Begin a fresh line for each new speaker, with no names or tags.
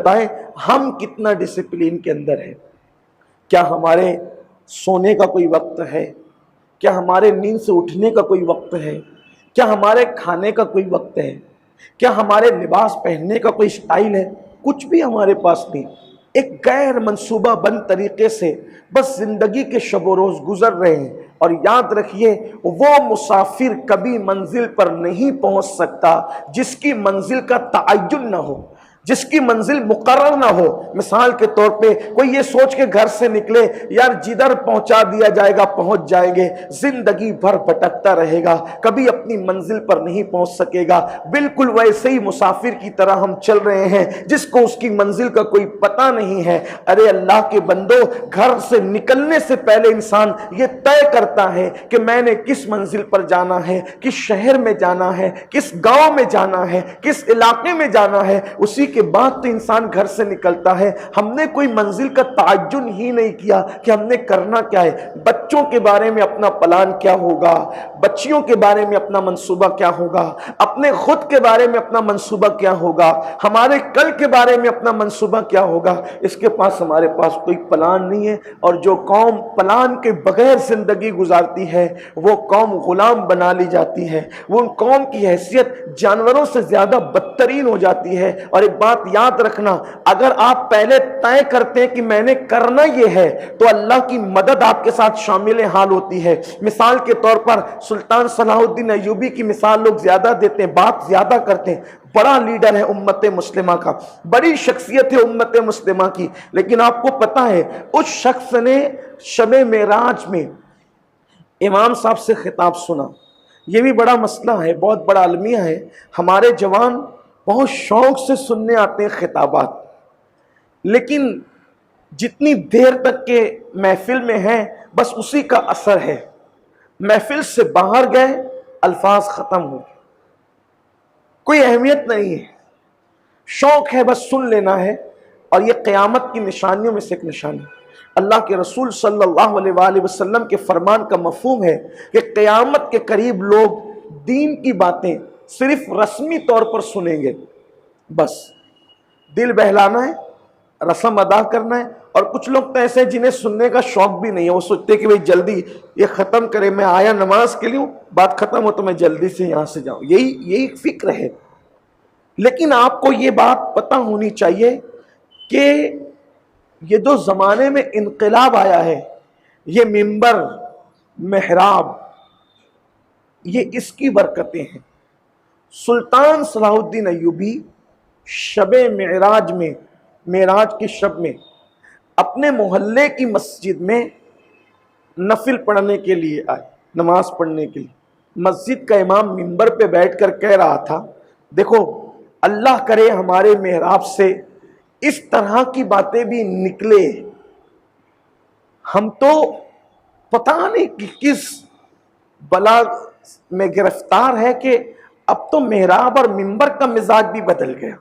بتائیں ہم کتنا ڈسپلین کے اندر ہیں؟ کیا ہمارے سونے کا کوئی وقت ہے؟ کیا ہمارے نیند سے اٹھنے کا کوئی وقت ہے؟ کیا ہمارے کھانے کا کوئی وقت ہے؟ کیا ہمارے لباس پہننے کا کوئی سٹائل ہے؟ کچھ بھی ہمارے پاس نہیں. ایک غیر منصوبہ بند طریقے سے بس زندگی کے شب و روز گزر رہے ہیں. اور یاد رکھیے وہ مسافر کبھی منزل پر نہیں پہنچ سکتا جس کی منزل کا تعین نہ ہو، جس کی منزل مقرر نہ ہو. مثال کے طور پہ کوئی یہ سوچ کے گھر سے نکلے یار جدھر پہنچا دیا جائے گا پہنچ جائیں گے، زندگی بھر بھٹکتا رہے گا، کبھی اپنی منزل پر نہیں پہنچ سکے گا. بالکل ویسے ہی مسافر کی طرح ہم چل رہے ہیں جس کو اس کی منزل کا کوئی پتہ نہیں ہے. ارے اللہ کے بندو، گھر سے نکلنے سے پہلے انسان یہ طے کرتا ہے کہ میں نے کس منزل پر جانا ہے، کس شہر میں جانا ہے، کس گاؤں میں جانا ہے، کس علاقے میں جانا ہے. اسی کے بعد تو انسان گھر سے نکلتا ہے. ہم نے کوئی منزل کا تعین ہی نہیں کیا کہ ہم نے کرنا کیا ہے. بچوں کے بارے میں اپنا پلان کیا ہوگا، بچیوں کے بارے میں اپنا منصوبہ کیا ہوگا، اپنے خود کے بارے میں اپنا منصوبہ کیا ہوگا، ہمارے کل کے بارے میں اپنا منصوبہ کیا ہوگا. اس کے پاس ہمارے پاس کوئی پلان نہیں ہے. اور جو قوم پلان کے بغیر زندگی گزارتی ہے وہ قوم غلام بنا لی جاتی ہے. وہ ان قوم کی حیثیت جانوروں سے زیادہ بدترین ہو جاتی ہے. اور ایک بات یاد رکھنا، اگر آپ پہلے طے کرتے ہیں کہ میں نے کرنا یہ ہے تو اللہ کی مدد آپ کے ساتھ شامل حال ہوتی ہے. مثال کے طور پر سلطان صلاح الدین ایوبی کی مثال لوگ زیادہ دیتے ہیں، بات زیادہ کرتے ہیں. بڑا لیڈر ہے امت مسلمہ کا، بڑی شخصیت ہے امت مسلمہ کی، لیکن آپ کو پتا ہے اس شخص نے شب معراج میں امام صاحب سے خطاب سنا. یہ بھی بڑا مسئلہ ہے، بہت بڑا المیہ ہے. ہمارے جوان بہت شوق سے سننے آتے ہیں خطابات، لیکن جتنی دیر تک کے محفل میں ہیں بس اسی کا اثر ہے. محفل سے باہر گئے الفاظ ختم ہو گئے، کوئی اہمیت نہیں ہے. شوق ہے بس سن لینا ہے. اور یہ قیامت کی نشانیوں میں سے ایک نشانی. اللہ کے رسول صلی اللہ علیہ وآلہ وسلم کے فرمان کا مفہوم ہے کہ قیامت کے قریب لوگ دین کی باتیں صرف رسمی طور پر سنیں گے، بس دل بہلانا ہے، رسم ادا کرنا ہے. اور کچھ لوگ تو ایسے ہیں جنہیں سننے کا شوق بھی نہیں ہے، وہ سوچتے کہ بھئی جلدی یہ ختم کرے، میں آیا نماز کے لیے، بات ختم ہو تو میں جلدی سے یہاں سے جاؤں. یہی فکر ہے. لیکن آپ کو یہ بات پتہ ہونی چاہیے کہ یہ جو زمانے میں انقلاب آیا ہے، یہ منبر، محراب، یہ اس کی برکتیں ہیں. سلطان صلاح الدین ایوبی شب معراج میں، معراج کی شب میں اپنے محلے کی مسجد میں نفل پڑھنے کے لیے آئے، نماز پڑھنے کے لیے. مسجد کا امام منبر پہ بیٹھ کر کہہ رہا تھا، دیکھو اللہ کرے ہمارے محراب سے اس طرح کی باتیں بھی نکلے. ہم تو پتہ نہیں کہ کس بلا میں گرفتار ہے کہ اب تو محراب اور منبر کا مزاج بھی بدل گیا.